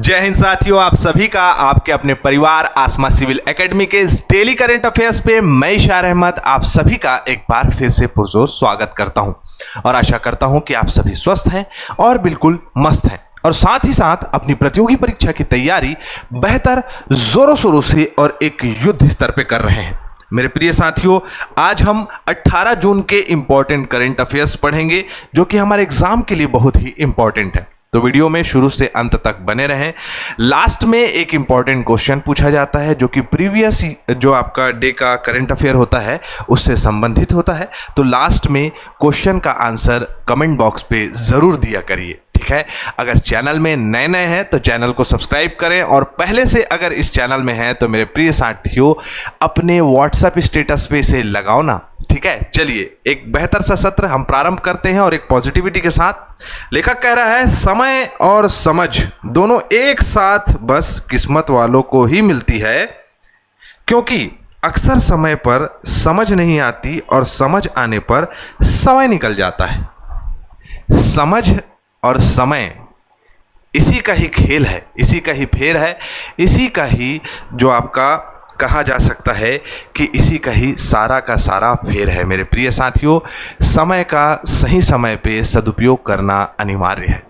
जय हिंद साथियों, आप सभी का आपके अपने परिवार आसमा सिविल एकेडमी के इस डेली करंट अफेयर्स पे मैं इशार अहमद आप सभी का एक बार फिर से पुरजोर स्वागत करता हूं और आशा करता हूं कि आप सभी स्वस्थ हैं और बिल्कुल मस्त हैं और साथ ही साथ अपनी प्रतियोगी परीक्षा की तैयारी बेहतर जोरों शोरों से और एक युद्ध स्तर पे कर रहे हैं। मेरे प्रिय साथियों, आज हम 18 जून के इंपॉर्टेंट करंट अफेयर्स पढ़ेंगे जो कि हमारे एग्जाम के लिए बहुत ही इंपॉर्टेंट है। तो वीडियो में शुरू से अंत तक बने रहें। लास्ट में एक इंपॉर्टेंट क्वेश्चन पूछा जाता है जो कि प्रीवियस जो आपका डे का करंट अफेयर होता है उससे संबंधित होता है। तो लास्ट में क्वेश्चन का आंसर कमेंट बॉक्स पे जरूर दिया करिए, ठीक है। अगर चैनल में नए नए हैं तो चैनल को सब्सक्राइब करें और पहले से अगर इस चैनल में हैं तो मेरे प्रिय साथियों अपने व्हाट्सएप स्टेटस पे इसे लगाओ ना, ठीक है। चलिए एक बेहतर सा सत्र हम प्रारंभ करते हैं और एक पॉजिटिविटी के साथ। लेखक कह रहा है समय और समझ दोनों एक साथ बस किस्मत वालों को ही मिलती है, क्योंकि अक्सर समय पर समझ नहीं आती और समझ आने पर समय निकल जाता है। समझ और समय इसी का ही खेल है, इसी का ही फेर है, इसी का ही जो आपका कहा जा सकता है कि इसी का ही सारा का सारा फेर है। मेरे प्रिय साथियों, समय का सही समय पे सदुपयोग करना अनिवार्य है।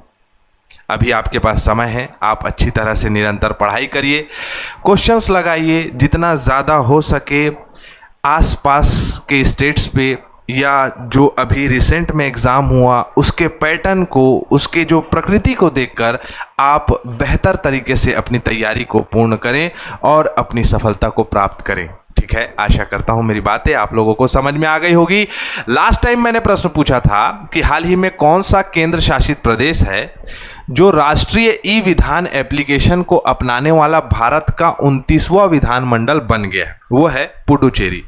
अभी आपके पास समय है, आप अच्छी तरह से निरंतर पढ़ाई करिए, क्वेश्चंस लगाइए, जितना ज़्यादा हो सके आसपास के स्टेट्स पे या जो अभी रिसेंट में एग्ज़ाम हुआ उसके पैटर्न को, उसके जो प्रकृति को देखकर आप बेहतर तरीके से अपनी तैयारी को पूर्ण करें और अपनी सफलता को प्राप्त करें, ठीक है। आशा करता हूं मेरी बातें आप लोगों को समझ में आ गई होगी। लास्ट टाइम मैंने प्रश्न पूछा था कि हाल ही में कौन सा केंद्र शासित प्रदेश है जो राष्ट्रीय ई विधान एप्लीकेशन को अपनाने वाला भारत का 29वां विधानमंडल बन गया है। वो है पुडुचेरी।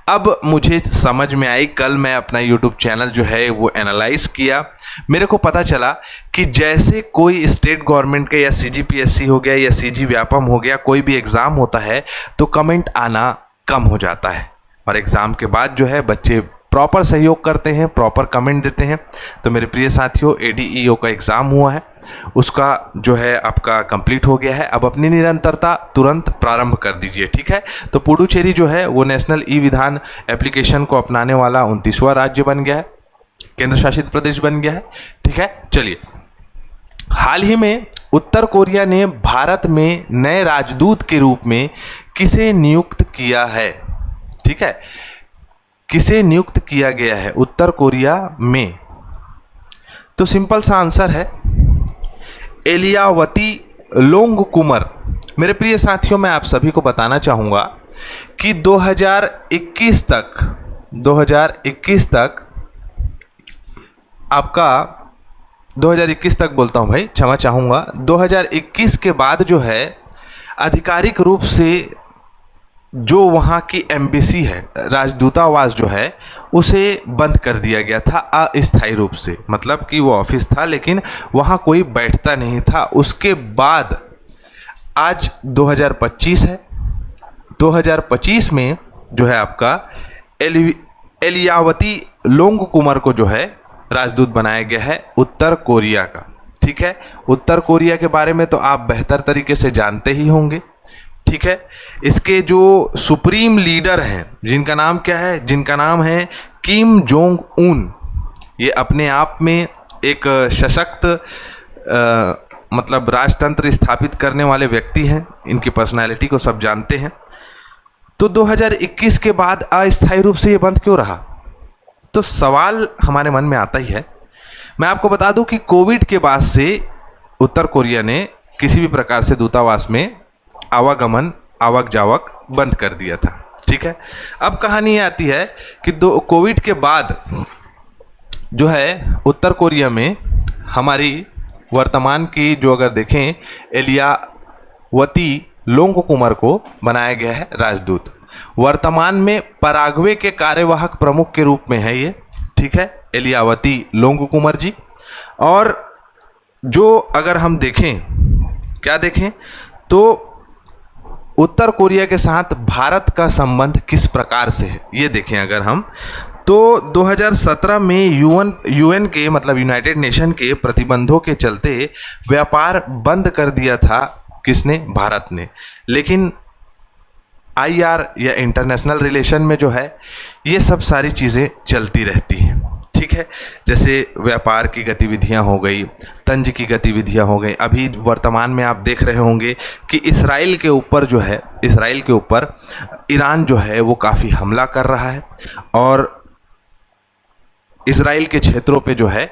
अब मुझे समझ में आई, कल मैं अपना यूट्यूब चैनल जो है वो एनालाइज किया, मेरे को पता चला कि जैसे कोई स्टेट गवर्नमेंट के या सीजीपीएससी हो गया या सीजी व्यापम हो गया, कोई भी एग्ज़ाम होता है तो कमेंट आना कम हो जाता है और एग्ज़ाम के बाद जो है बच्चे प्रॉपर सहयोग करते हैं, प्रॉपर कमेंट देते हैं। तो मेरे प्रिय साथियों, एडीईओ का एग्ज़ाम हुआ है, उसका जो है आपका कंप्लीट हो गया है। अब अपनी निरंतरता तुरंत प्रारंभ कर दीजिए, ठीक है। तो पुडुचेरी जो है वो नेशनल ई विधान एप्लीकेशन को अपनाने वाला 29वां राज्य बन गया है, केंद्र शासित प्रदेश बन गया है, ठीक है। चलिए, हाल ही में उत्तर कोरिया ने भारत में नए राजदूत के रूप में किसे नियुक्त किया है, ठीक है। किसे नियुक्त किया गया है उत्तर कोरिया में? तो सिंपल सा आंसर है एलियावती लोंगकुमर। मेरे प्रिय साथियों, मैं आप सभी को बताना चाहूँगा कि 2021 तक आपका 2021 तक बोलता हूँ भाई, क्षमा चाहूँगा, 2021 के बाद जो है आधिकारिक रूप से जो वहाँ की एम्बेसी है, राजदूतावास जो है, उसे बंद कर दिया गया था अस्थायी रूप से। मतलब कि वो ऑफिस था लेकिन वहाँ कोई बैठता नहीं था। उसके बाद आज 2025 है, 2025 में जो है आपका एलियावती लोंगकुमर को जो है राजदूत बनाया गया है उत्तर कोरिया का, ठीक है। उत्तर कोरिया के बारे में तो आप बेहतर तरीके से जानते ही होंगे, ठीक है। इसके जो सुप्रीम लीडर हैं जिनका नाम क्या है, जिनका नाम है किम जोंग उन। ये अपने आप में एक सशक्त मतलब राजतंत्र स्थापित करने वाले व्यक्ति हैं। इनकी पर्सनालिटी को सब जानते हैं। तो 2021 के बाद अस्थायी रूप से ये बंद क्यों रहा? तो सवाल हमारे मन में आता ही है। मैं आपको बता दूं कि कोविड के बाद से उत्तर कोरिया ने किसी भी प्रकार से दूतावास में आवागमन आवक जावक बंद कर दिया था, ठीक है। अब कहानी आती है कि कोविड के बाद जो है उत्तर कोरिया में हमारी वर्तमान की जो अगर देखें एलियावती लोंगकुमर को बनाया गया है राजदूत। वर्तमान में पराग्वे के कार्यवाहक प्रमुख के रूप में है ये, ठीक है, एलियावती लोंगकुमर जी। और जो अगर हम देखें, क्या देखें, तो उत्तर कोरिया के साथ भारत का संबंध किस प्रकार से है ये देखें अगर हम, तो 2017 में यूएन के मतलब यूनाइटेड नेशन के प्रतिबंधों के चलते व्यापार बंद कर दिया था किसने? भारत ने। लेकिन आईआर या इंटरनेशनल रिलेशन में जो है ये सब सारी चीज़ें चलती रहती हैं, ठीक है। जैसे व्यापार की गतिविधियां हो गई, तंज की गतिविधियां हो गई। अभी वर्तमान में आप देख रहे होंगे कि इसराइल के ऊपर ईरान जो है वो काफ़ी हमला कर रहा है और इसराइल के क्षेत्रों पे जो है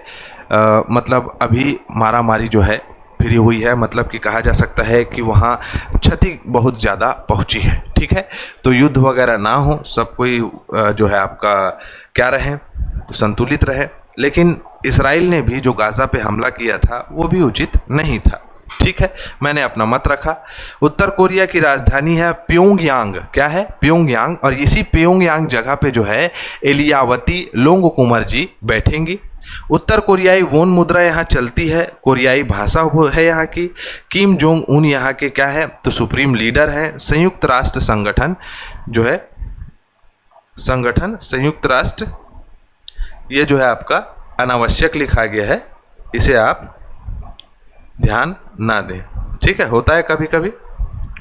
मतलब अभी मारामारी जो है फिरी हुई है। मतलब कि कहा जा सकता है कि वहाँ क्षति बहुत ज़्यादा पहुँची है, ठीक है। तो युद्ध वगैरह ना हो, सब कोई जो है आपका क्या रहे तो संतुलित रहे। लेकिन इसराइल ने भी जो गाज़ा पे हमला किया था वो भी उचित नहीं था, ठीक है। मैंने अपना मत रखा। उत्तर कोरिया की राजधानी है प्योंगयांग। क्या है? प्योंगयांग। और इसी प्योंगयांग जगह पे जो है एलियावती लोंग कुमार जी बैठेंगी। उत्तर कोरियाई वोन मुद्रा यहाँ चलती है, कोरियाई भाषा है यहाँ की। किम जोंग उन यहाँ के क्या है तो सुप्रीम लीडर हैं। संयुक्त राष्ट्र संगठन जो है संयुक्त राष्ट्र, ये जो है आपका अनावश्यक लिखा गया है, इसे आप ध्यान ना दें, ठीक है। होता है कभी कभी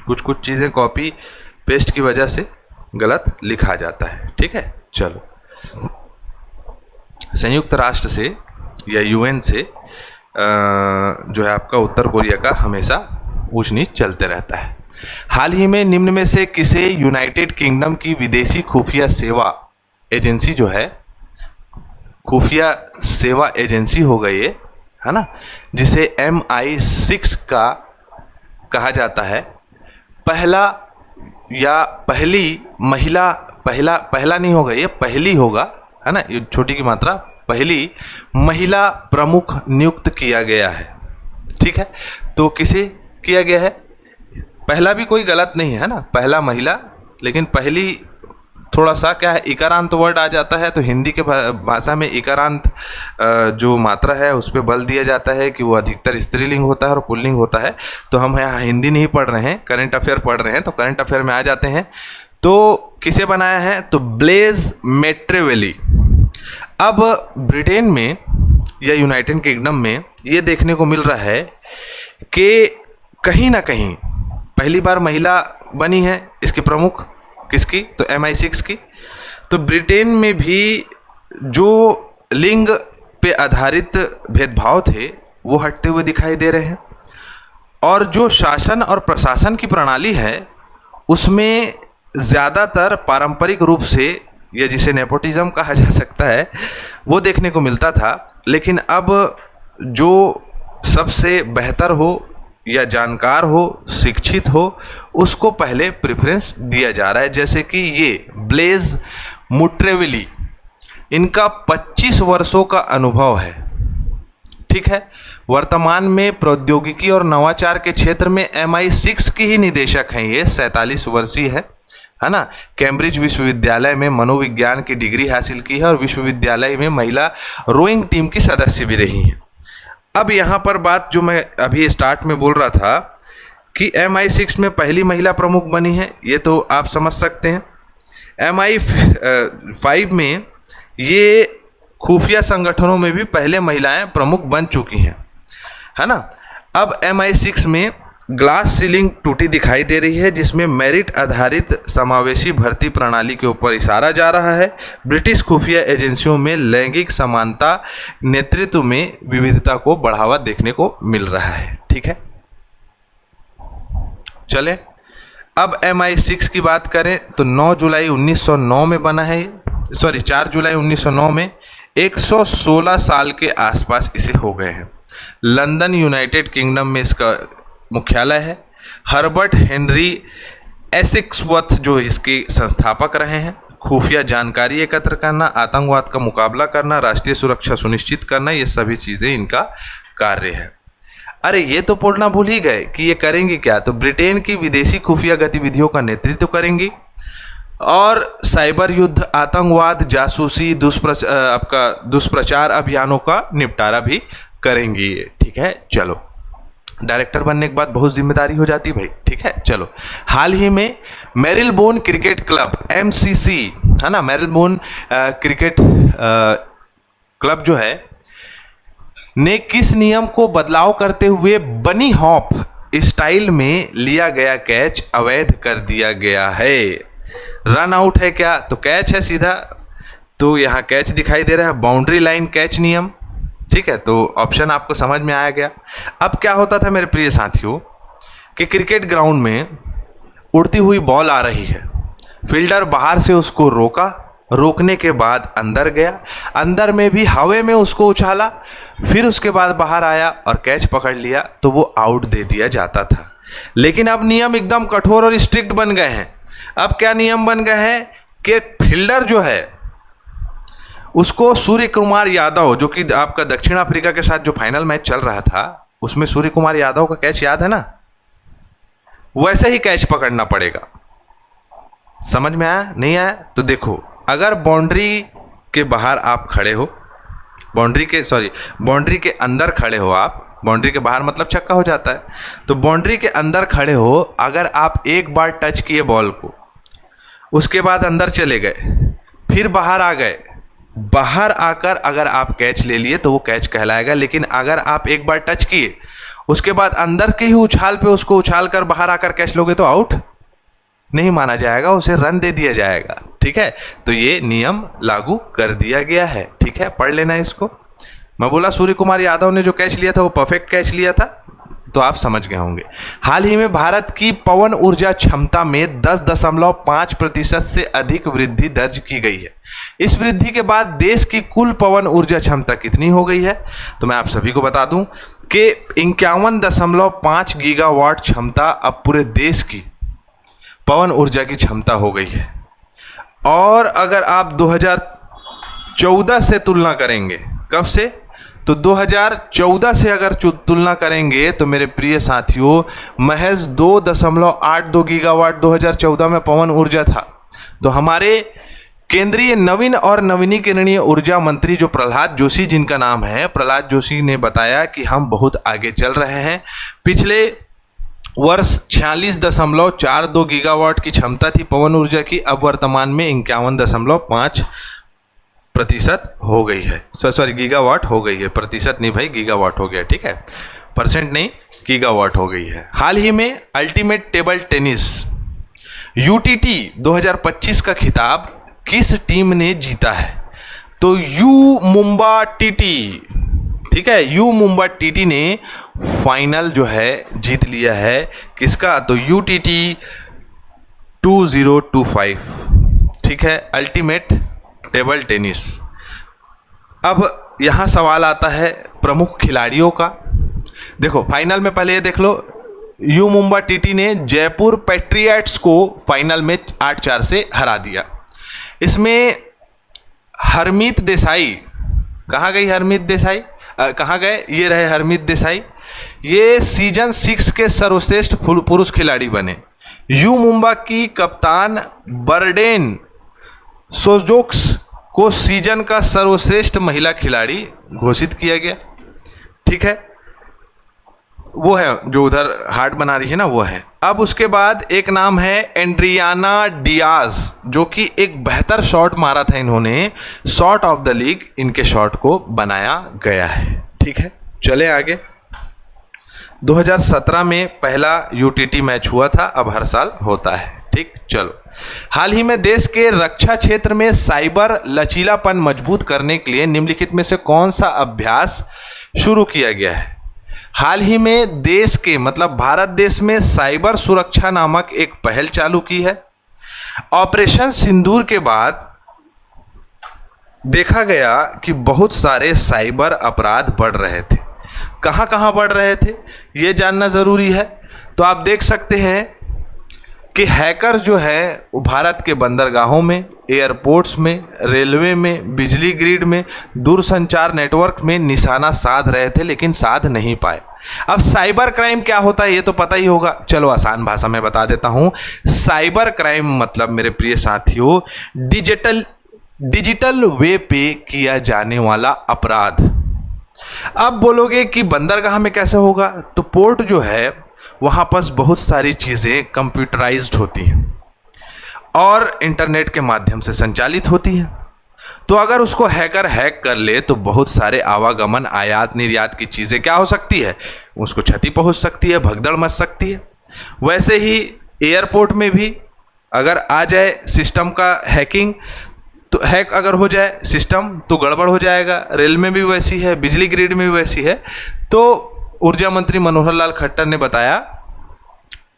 कुछ चीज़ें कॉपी पेस्ट की वजह से गलत लिखा जाता है, ठीक है। चलो, संयुक्त राष्ट्र से या यूएन से जो है आपका उत्तर कोरिया का हमेशा ऊंच नीच चलते रहता है। हाल ही में निम्न में से किसे यूनाइटेड किंगडम की विदेशी खुफिया सेवा एजेंसी जो है, खुफिया सेवा एजेंसी हो गई है ना, जिसे MI6 का कहा जाता है, पहला या पहली महिला, पहला नहीं होगा, ये पहली होगा, है ना, ये छोटी की मात्रा, पहली महिला प्रमुख नियुक्त किया गया है, ठीक है। तो किसे किया गया है? पहला भी कोई गलत नहीं है ना, पहला महिला, लेकिन पहली थोड़ा सा क्या है, इकारांत वर्ड आ जाता है, तो हिंदी के भाषा में इकारांत जो मात्रा है उस पर बल दिया जाता है कि वो अधिकतर स्त्रीलिंग होता है और पुल्लिंग होता है। तो हम यहाँ हिंदी नहीं पढ़ रहे हैं, करंट अफेयर पढ़ रहे हैं, तो करंट अफेयर में आ जाते हैं। तो किसे बनाया है? तो ब्लेज मेट्रेवेली। अब ब्रिटेन में या यूनाइटेड किंगडम में ये देखने को मिल रहा है कि कहीं ना कहीं पहली बार महिला बनी है इसकी प्रमुख, किसकी? तो MI6 की। तो ब्रिटेन में भी जो लिंग पे आधारित भेदभाव थे वो हटते हुए दिखाई दे रहे हैं, और जो शासन और प्रशासन की प्रणाली है उसमें ज़्यादातर पारंपरिक रूप से, या जिसे नेपोटिज्म कहा जा सकता है, वो देखने को मिलता था। लेकिन अब जो सबसे बेहतर हो या जानकार हो, शिक्षित हो, उसको पहले प्रेफरेंस दिया जा रहा है। जैसे कि ये ब्लेज मुट्रेवेली, इनका 25 वर्षों का अनुभव है, ठीक है। वर्तमान में प्रौद्योगिकी और नवाचार के क्षेत्र में MI6 की ही निदेशक हैं। ये 47 वर्षीय है ना। कैम्ब्रिज विश्वविद्यालय में मनोविज्ञान की डिग्री हासिल की है और विश्वविद्यालय में महिला रोइंग टीम की सदस्य भी रही हैं। अब यहाँ पर बात जो मैं अभी स्टार्ट में बोल रहा था कि MI6 में पहली महिला प्रमुख बनी है, ये तो आप समझ सकते हैं। MI5 में ये खुफिया संगठनों में भी पहले महिलाएं प्रमुख बन चुकी हैं, है ना। अब MI6 में ग्लास सीलिंग टूटी दिखाई दे रही है, जिसमें मेरिट आधारित समावेशी भर्ती प्रणाली के ऊपर इशारा जा रहा है। ब्रिटिश खुफिया एजेंसियों में लैंगिक समानता, नेतृत्व में विविधता को बढ़ावा देखने को मिल रहा है, ठीक है। चले, अब MI6 की बात करें तो 9 जुलाई 1909 में बना है, 4 जुलाई 1909 में 116 साल के आसपास इसे हो गए हैं। लंदन यूनाइटेड किंगडम में इसका मुख्यालय है। हर्बर्ट हेनरी एसिक्सवर्थ जो इसके संस्थापक रहे हैं। खुफिया जानकारी एकत्र करना, आतंकवाद का मुकाबला करना, राष्ट्रीय सुरक्षा सुनिश्चित करना, ये सभी चीज़ें इनका कार्य है। अरे ये तो पढ़ना भूल ही गए कि ये करेंगी क्या, तो ब्रिटेन की विदेशी खुफिया गतिविधियों का नेतृत्व करेंगी और साइबर युद्ध, आतंकवाद, जासूसी, दुष्प्रचार अभियानों का निपटारा भी करेंगी, ठीक है। चलो, डायरेक्टर बनने के बाद बहुत जिम्मेदारी हो जाती है भाई, ठीक है। चलो, हाल ही में मेरिलबोर्न क्रिकेट क्लब MCC, है ना, मेलबोर्न क्रिकेट क्लब जो है ने किस नियम को बदलाव करते हुए बनी हॉप स्टाइल में लिया गया कैच अवैध कर दिया गया है? रन आउट है क्या? तो कैच है सीधा, तो यहाँ कैच दिखाई दे रहा है, बाउंड्री लाइन कैच नियम। ठीक है, तो ऑप्शन आपको समझ में आया गया। अब क्या होता था मेरे प्रिय साथियों कि क्रिकेट ग्राउंड में उड़ती हुई बॉल आ रही है, फील्डर बाहर से उसको रोका, रोकने के बाद अंदर गया, अंदर में भी हवा में उसको उछाला, फिर उसके बाद बाहर आया और कैच पकड़ लिया, तो वो आउट दे दिया जाता था। लेकिन अब नियम एकदम कठोर और स्ट्रिक्ट बन गए हैं। अब क्या नियम बन गए हैं कि फील्डर जो है उसको सूर्य कुमार यादव, जो कि आपका दक्षिण अफ्रीका के साथ जो फाइनल मैच चल रहा था उसमें सूर्य कुमार यादव का कैच याद है ना, वैसे ही कैच पकड़ना पड़ेगा। समझ में आया? नहीं आया? तो देखो, अगर बाउंड्री के बाहर आप खड़े हो, बाउंड्री के अंदर खड़े हो आप, बाउंड्री के बाहर मतलब छक्का हो जाता है, तो बाउंड्री के अंदर खड़े हो, अगर आप एक बार टच किए बॉल को, उसके बाद अंदर चले गए, फिर बाहर आ गए, बाहर आकर अगर आप कैच ले लिए तो वो कैच कहलाएगा। लेकिन अगर आप एक बार टच किए, उसके बाद अंदर के ही उछाल पे उसको उछाल कर बाहर आकर कैच लोगे तो आउट नहीं माना जाएगा, उसे रन दे दिया जाएगा। ठीक है, तो ये नियम लागू कर दिया गया है। ठीक है, पढ़ लेना इसको। मैं बोला सूर्य कुमार यादव ने जो कैच लिया था वो परफेक्ट कैच लिया था, तो आप समझ गए होंगे। हाल ही में भारत की पवन ऊर्जा क्षमता में 10.5% से अधिक वृद्धि दर्ज की गई है। इस वृद्धि के बाद देश की कुल पवन ऊर्जा क्षमता कितनी हो गई है? तो मैं आप सभी को बता दूं कि 51.5 गीगावाट क्षमता अब पूरे देश की पवन ऊर्जा की क्षमता हो गई है। और अगर आप 2014 से तुलना करेंगे, कब से? तो 2014 से अगर तुलना करेंगे तो मेरे प्रिय साथियों महज 2.82 गीगावाट 2014 में पवन ऊर्जा था। तो हमारे केंद्रीय नवीन और नवीनीकरणीय ऊर्जा मंत्री जो प्रहलाद जोशी जिनका नाम है, प्रहलाद जोशी ने बताया कि हम बहुत आगे चल रहे हैं। पिछले वर्ष 46.42 गीगावाट की क्षमता थी पवन ऊर्जा की, अब वर्तमान में 51.5% हो गई है। सॉरी गीगावाट हो गई है, प्रतिशत नहीं भाई, गीगावाट हो गया। ठीक है, परसेंट नहीं, गीगावाट हो गई है। हाल ही में अल्टीमेट टेबल टेनिस यूटीटी 2025 का खिताब किस टीम ने जीता है? तो यू मुंबा टीटी। ठीक है, यू मुंबा टीटी ने फाइनल जो है जीत लिया है। किसका? तो यूटीटी 2025। ठीक है, अल्टीमेट टेबल टेनिस। अब यहां सवाल आता है प्रमुख खिलाड़ियों का। देखो फाइनल में पहले ये देख लो, यू मुंबा टीटी ने जयपुर पैट्रियट्स को फाइनल में 8-4 से हरा दिया। इसमें हरमीत देसाई, कहाँ गई हरमीत देसाई? कहाँ गए? ये रहे हरमीत देसाई। ये सीजन 6 के सर्वश्रेष्ठ पुरुष खिलाड़ी बने। यू मुंबा की कप्तान बर्डेन सोजोक्स को सीजन का सर्वश्रेष्ठ महिला खिलाड़ी घोषित किया गया। ठीक है, वो है जो उधर हार्ट बना रही है ना, वो है। अब उसके बाद एक नाम है एंड्रियाना डियाज, जो कि एक बेहतर शॉट मारा था इन्होंने, शॉट ऑफ द लीग इनके शॉट को बनाया गया है। ठीक है, चले आगे। 2017 में पहला यूटीटी मैच हुआ था, अब हर साल होता है। ठीक, चलो। हाल ही में देश के रक्षा क्षेत्र में साइबर लचीलापन मजबूत करने के लिए निम्नलिखित में से कौन सा अभ्यास शुरू किया गया है? हाल ही में देश के मतलब भारत देश में साइबर सुरक्षा नामक एक पहल चालू की है। ऑपरेशन सिंदूर के बाद देखा गया कि बहुत सारे साइबर अपराध बढ़ रहे थे। कहां कहां बढ़ रहे थे ये जानना जरूरी है। तो आप देख सकते हैं कि हैकर जो है वो भारत के बंदरगाहों में, एयरपोर्ट्स में, रेलवे में, बिजली ग्रिड में, दूरसंचार नेटवर्क में निशाना साध रहे थे, लेकिन साध नहीं पाए। अब साइबर क्राइम क्या होता है ये तो पता ही होगा, चलो आसान भाषा में बता देता हूं। साइबर क्राइम मतलब मेरे प्रिय साथियों डिजिटल वे पे किया जाने वाला अपराध। अब बोलोगे कि बंदरगाह में कैसे होगा? तो पोर्ट जो है वहां पर बहुत सारी चीजें कंप्यूटराइज्ड होती हैं और इंटरनेट के माध्यम से संचालित होती है। तो अगर उसको हैकर हैक कर ले तो बहुत सारे आवागमन, आयात निर्यात की चीज़ें क्या हो सकती है, उसको क्षति पहुंच सकती है, भगदड़ मच सकती है। वैसे ही एयरपोर्ट में भी अगर आ जाए सिस्टम का हैकिंग, तो हैक अगर हो जाए सिस्टम तो गड़बड़ हो जाएगा। रेल में भी वैसी है, बिजली ग्रिड में भी वैसी है। तो ऊर्जा मंत्री मनोहर लाल खट्टर ने बताया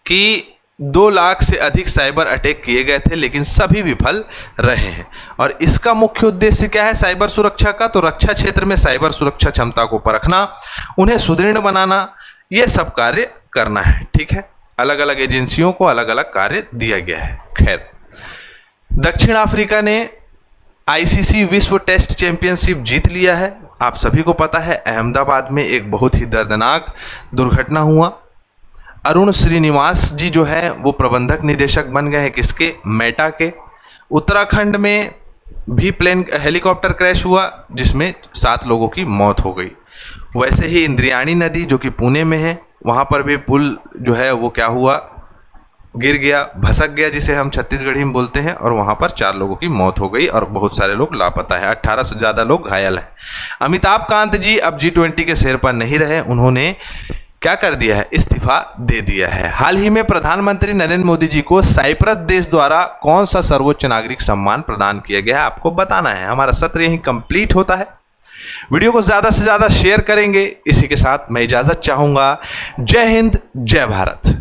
कि 2 लाख से अधिक साइबर अटैक किए गए थे, लेकिन सभी विफल रहे हैं। और इसका मुख्य उद्देश्य क्या है साइबर सुरक्षा का, तो रक्षा क्षेत्र में साइबर सुरक्षा क्षमता को परखना, उन्हें सुदृढ़ बनाना, ये सब कार्य करना है। ठीक है, अलग अलग एजेंसियों को अलग अलग कार्य दिया गया है। खैर, दक्षिण अफ्रीका ने आईसीसी विश्व टेस्ट चैंपियनशिप जीत लिया है। आप सभी को पता है अहमदाबाद में एक बहुत ही दर्दनाक दुर्घटना हुआ। अरुण श्रीनिवास जी जो है वो प्रबंधक निदेशक बन गए हैं किसके, मेटा के। उत्तराखंड में भी हेलीकॉप्टर क्रैश हुआ जिसमें 7 लोगों की मौत हो गई। वैसे ही इंद्रियाणी नदी जो कि पुणे में है, वहाँ पर भी पुल जो है वो क्या हुआ, गिर गया, भसक गया, जिसे हम छत्तीसगढ़ी में बोलते हैं, और वहाँ पर 4 लोगों की मौत हो गई और बहुत सारे लोग लापता है। 18 से ज़्यादा लोग घायल हैं। अमिताभ कांत जी अब G20 के सिर पर नहीं रहे, उन्होंने क्या कर दिया है, इस्तीफा दे दिया है। हाल ही में प्रधानमंत्री नरेंद्र मोदी जी को साइप्रस देश द्वारा कौन सा सर्वोच्च नागरिक सम्मान प्रदान किया गया है, आपको बताना है। हमारा सत्र यहीं कंप्लीट होता है। वीडियो को ज्यादा से ज्यादा शेयर करेंगे। इसी के साथ मैं इजाजत चाहूंगा। जय हिंद, जय भारत।